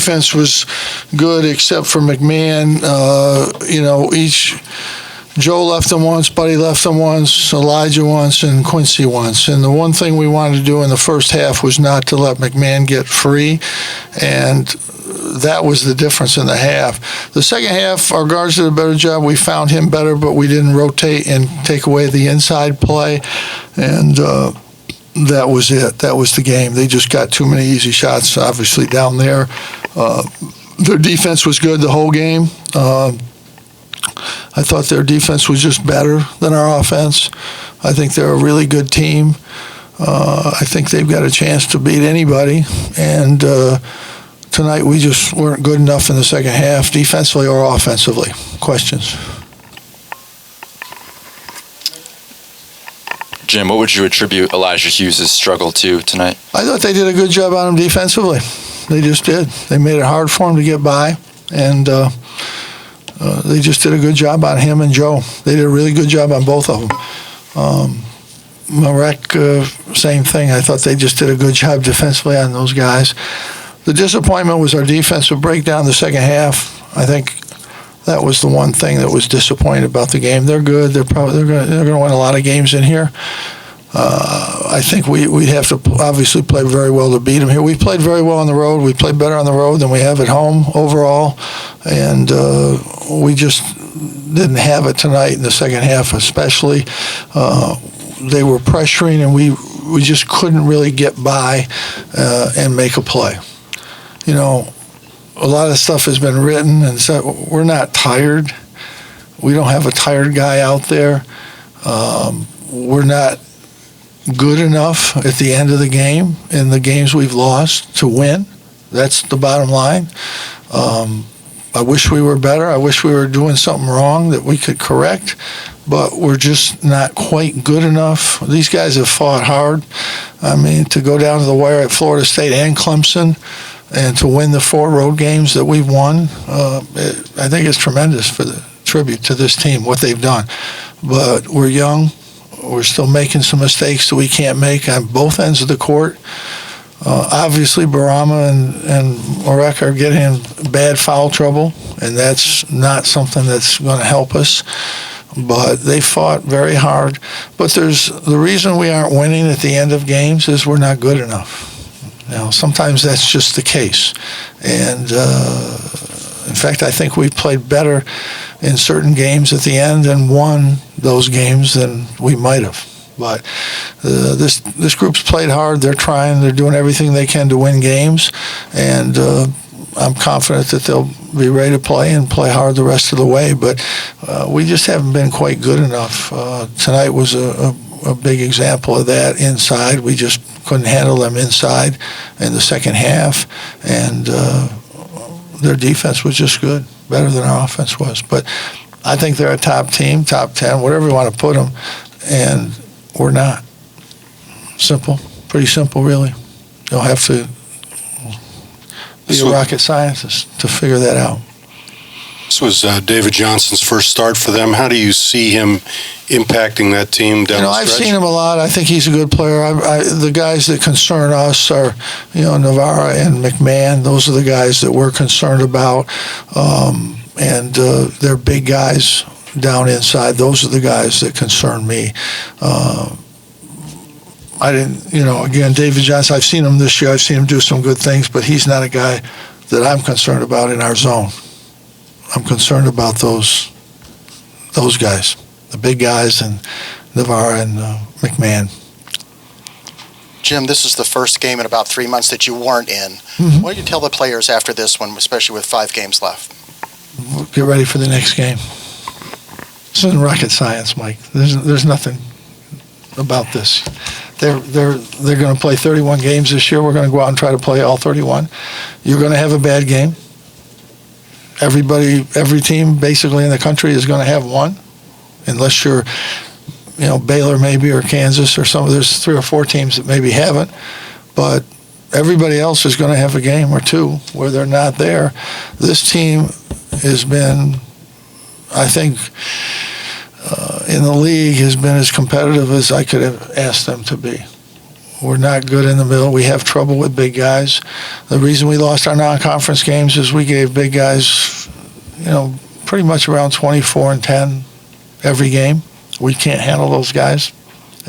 Defense was good except for McMahon. Joe left them once, Buddy left them once, Elijah once, and Quincy once. And the one thing we wanted to do in the first half was not to let McMahon get free, and that was the difference in the half. The second half, our guards did a better job. We found him better, but we didn't rotate and take away the inside play, and that was it. That was the game. They just got too many easy shots, obviously, down there. Their defense was good the whole game. I thought their defense was just better than our offense. I think they're a really good team. I think they've got a chance to beat anybody. And tonight we just weren't good enough in the second half, defensively or offensively. Questions? Jim, what would you attribute Elijah Hughes' struggle to tonight? I thought they did a good job on him defensively. They just did. They made it hard for him to get by, and they just did a good job on him and Joe. They did a really good job on both of them. Marek, same thing. I thought they just did a good job defensively on those guys. The disappointment was our defensive breakdown in the second half. I think that was the one thing that was disappointing about the game. They're good. They're going to win a lot of games in here. I think we have to obviously play very well to beat them here. We played very well on the road. We played better on the road than we have at home overall, and we just didn't have it tonight in the second half especially. They were pressuring, and we just couldn't really get by and make a play. You know, a lot of stuff has been written, and so we're not tired. We don't have a tired guy out there. We're not good enough at the end of the game in the games we've lost to win. That's the bottom line. I wish we were better. I wish we were doing something wrong that we could correct, but we're just not quite good enough. These guys have fought hard. I mean, to go down to the wire at Florida State and Clemson and to win the 4 road games that we've won, I think it's tremendous for the tribute to this team, what they've done. But we're young. We're still making some mistakes that we can't make on both ends of the court. Obviously, Barama and Marek are getting in bad foul trouble, and that's not something that's going to help us. But they fought very hard. But the reason we aren't winning at the end of games is we're not good enough. Now, sometimes that's just the case. And, in fact, I think we played better in certain games at the end and won those games than we might have. But this group's played hard. They're trying. They're doing everything they can to win games. And I'm confident that they'll be ready to play and play hard the rest of the way. But we just haven't been quite good enough. Tonight was a big example of that inside. We just couldn't handle them inside in the second half. And their defense was just good, better than our offense was. But I think they're a top team, top 10, whatever you want to put them, and we're not. Simple, pretty simple, really. You don't have to be a rocket scientist to figure that out. This was David Johnson's first start for them. How do you see him impacting that team down the stretch? I've seen him a lot. I think he's a good player. The guys that concern us are, Navarra and McMahon. Those are the guys that we're concerned about. And they're big guys down inside. Those are the guys that concern me. I didn't, again, David Johnson, I've seen him this year. I've seen him do some good things, but he's not a guy that I'm concerned about in our zone. I'm concerned about those guys, the big guys, and Navarra and McMahon. Jim, this is the first game in about 3 months that you weren't in. Mm-hmm. What do you tell the players after this one, especially with 5 games left? Get ready for the next game. This isn't rocket science, Mike. There's nothing about this. They're going to play 31 games this year. We're going to go out and try to play all 31. You're going to have a bad game. Every team basically in the country is going to have one, unless you're, Baylor maybe or Kansas or there's 3 or 4 teams that maybe haven't, but everybody else is going to have a game or 2 where they're not there. This team has been, I think, in the league has been as competitive as I could have asked them to be. We're not good in the middle. We have trouble with big guys. The reason we lost our non-conference games is we gave big guys, pretty much around 24 and 10 every game. We can't handle those guys.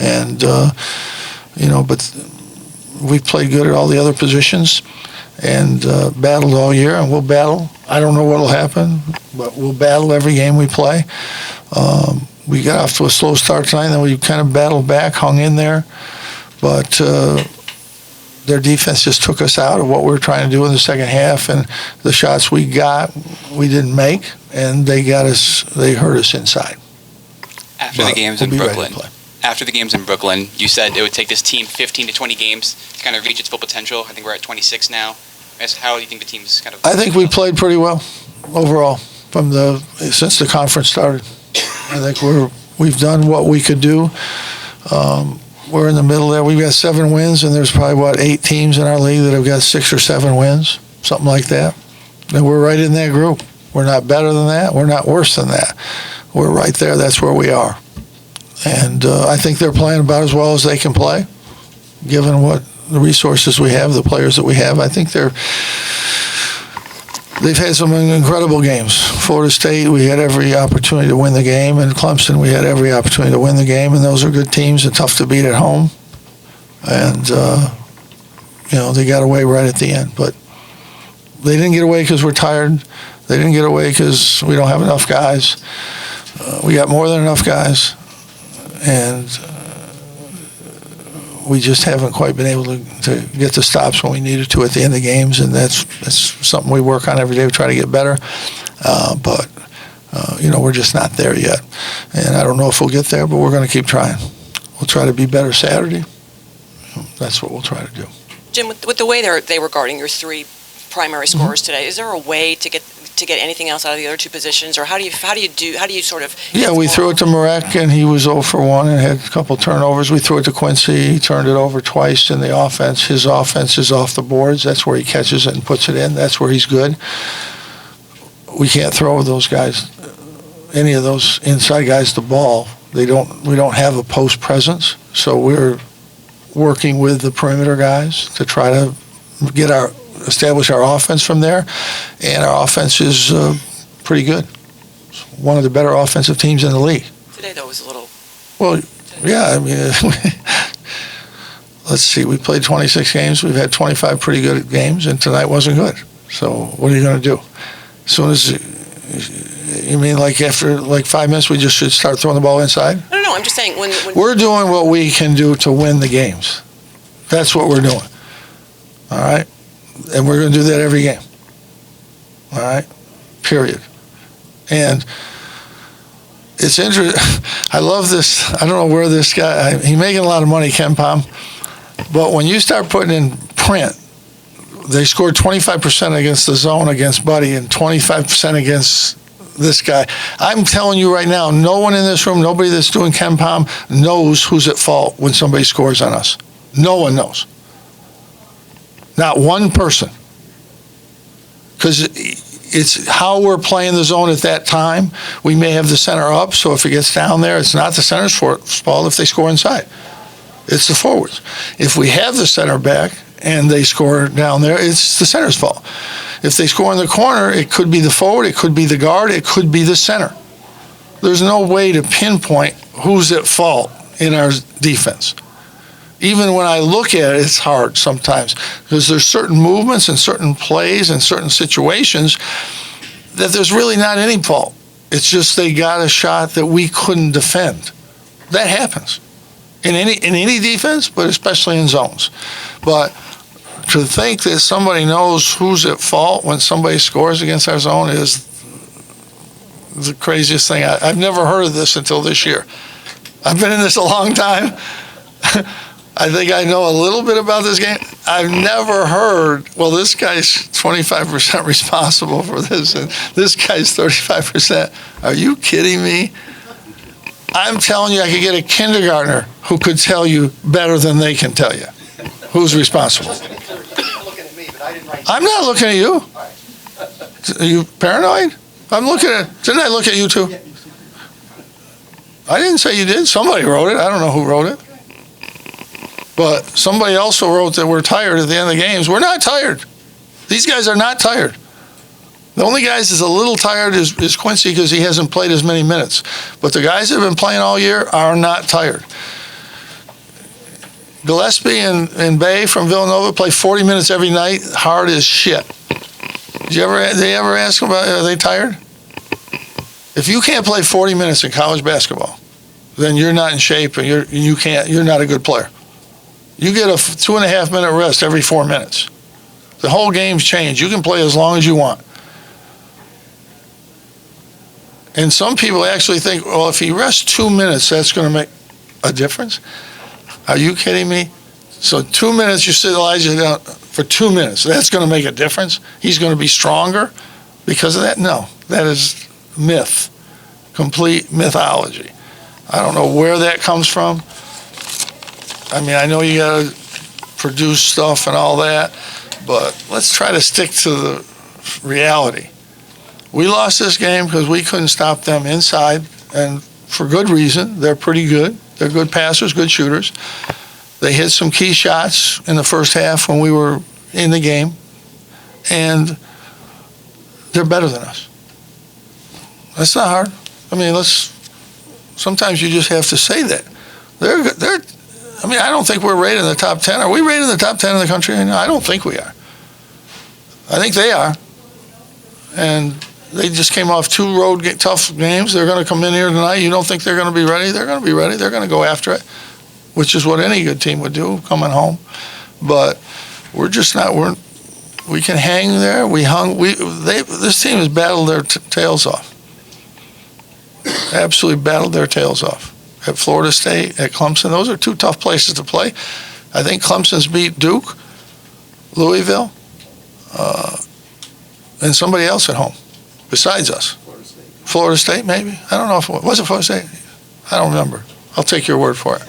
And, but we've played good at all the other positions and battled all year, and we'll battle. I don't know what will happen, but we'll battle every game we play. We got off to a slow start tonight, and then we kind of battled back, hung in there. But their defense just took us out of what we were trying to do in the second half, and the shots we got, we didn't make, and they hurt us inside. After the games in Brooklyn, you said it would take this team 15 to 20 games to kind of reach its full potential. I think we're at 26 now. How do you think the team's kind of... I think we played pretty well overall since the conference started. I think we've done what we could do. We're in the middle there. We've got 7 wins, and there's probably, 8 teams in our league that have got 6 or 7 wins, something like that. And we're right in that group. We're not better than that. We're not worse than that. We're right there. That's where we are. And I think they're playing about as well as they can play, given what the resources we have, the players that we have. I think they've had some incredible games. Florida State, we had every opportunity to win the game, and Clemson, we had every opportunity to win the game, and those are good teams and tough to beat at home. And, they got away right at the end. But they didn't get away because we're tired. They didn't get away because we don't have enough guys. We got more than enough guys, and we just haven't quite been able to get the stops when we needed to at the end of games, and that's something we work on every day to try to get better. But we're just not there yet. And I don't know if we'll get there, but we're going to keep trying. We'll try to be better Saturday. That's what we'll try to do. Jim, with the way they were guarding your 3 primary scorers today, is there a way to get anything else out of the other 2 positions, or how do you sort of... Yeah, we threw it to Marek, and he was 0 for 1 and had a couple turnovers. We threw it to Quincy. He turned it over twice in the offense. His offense is off the boards. That's where he catches it and puts it in. That's where he's good. We can't throw those guys, any of those inside guys, the ball. We don't have a post presence, so we're working with the perimeter guys to try to establish our offense from there, and our offense is pretty good. It's one of the better offensive teams in the league. Today, though, was a little... Well, yeah, let's see, we played 26 games. We've had 25 pretty good games, and tonight wasn't good. So what are you going to do? As soon as... You mean like after 5 minutes we just should start throwing the ball inside? No, I'm just saying when... We're doing what we can do to win the games. That's what we're doing. All right? And we're going to do that every game. All right? Period. And it's interesting. I love this. I don't know where this guy, he's making a lot of money, Ken Pom. But when you start putting in print, they scored 25% against the zone against Buddy and 25% against this guy. I'm telling you right now, no one in this room, nobody that's doing Ken Pom knows who's at fault when somebody scores on us. No one knows. Not one person. Because it's how we're playing the zone at that time. We may have the center up, so if it gets down there, it's not the center's fault if they score inside. It's the forwards. If we have the center back and they score down there, it's the center's fault. If they score in the corner, it could be the forward, it could be the guard, it could be the center. There's no way to pinpoint who's at fault in our defense. Even when I look at it, it's hard sometimes because there's certain movements and certain plays and certain situations that there's really not any fault. It's just they got a shot that we couldn't defend. That happens in any defense, but especially in zones. But to think that somebody knows who's at fault when somebody scores against our zone is the craziest thing. I've never heard of this until this year. I've been in this a long time. I think I know a little bit about this game. I've never heard, well, this guy's 25% responsible for this, and this guy's 35%. Are you kidding me? I'm telling you, I could get a kindergartner who could tell you better than they can tell you who's responsible. I'm not looking at you. Are you paranoid? Didn't I look at you too? I didn't say you did. Somebody wrote it. I don't know who wrote it. But somebody also wrote that we're tired at the end of the games. We're not tired. These guys are not tired. The only guys that's a little tired is Quincy because he hasn't played as many minutes. But the guys that have been playing all year are not tired. Gillespie and Bay from Villanova play 40 minutes every night, hard as shit. Did they ever ask them about, are they tired? If you can't play 40 minutes in college basketball, then you're not in shape and you're not a good player. You get a 2.5 minute rest every 4 minutes. The whole game's changed. You can play as long as you want. And some people actually think, well, if he rests 2 minutes, that's going to make a difference. Are you kidding me? So 2 minutes, you sit Elijah down for 2 minutes. That's going to make a difference? He's going to be stronger because of that? No, that is myth, complete mythology. I don't know where that comes from. I mean, I know you got to produce stuff and all that, but let's try to stick to the reality. We lost this game because we couldn't stop them inside, and for good reason. They're pretty good. They're good passers, good shooters. They hit some key shots in the first half when we were in the game, and they're better than us. That's not hard. I mean, sometimes you just have to say that. I mean, I don't think we're rated in the top 10. Are we rated in the top 10 in the country? No, I don't think we are. I think they are. And they just came off 2 tough games. They're going to come in here tonight. You don't think they're going to be ready? They're going to be ready. They're going to go after it, which is what any good team would do coming home. But we're just not. We can hang there. This team has battled their tails off. Absolutely battled their tails off. At Florida State, at Clemson, those are 2 tough places to play. I think Clemson's beat Duke, Louisville, and somebody else at home. Besides us. Florida State, maybe? I don't know if it was Florida State? I don't remember. I'll take your word for it.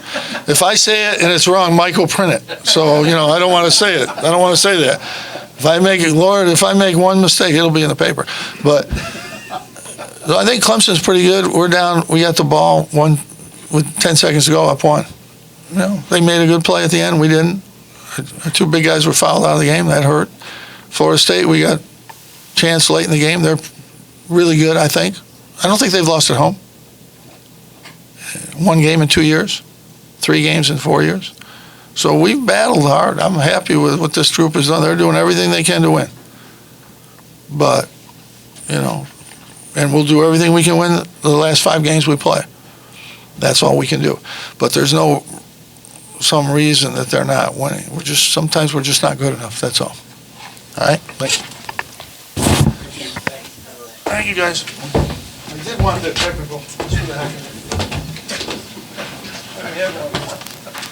If I say it and it's wrong, Mike will print it. So, I don't want to say it. I don't want to say that. If I make one mistake, it'll be in the paper. But I think Clemson's pretty good. We're down. We got the ball with 10 seconds to go, up 1. They made a good play at the end. We didn't. Our 2 big guys were fouled out of the game. That hurt. Florida State, we got a chance late in the game. They're really good, I think. I don't think they've lost at home. 1 game in 2 years, 3 games in 4 years. So we've battled hard. I'm happy with what this troop has done. They're doing everything they can to win. But, and we'll do everything we can win the last 5 games we play. That's all we can do. But there's some reason that they're not winning. Sometimes we're just not good enough. That's all. All right? Thank you, guys. I did want to get technical. Just for the heck of it.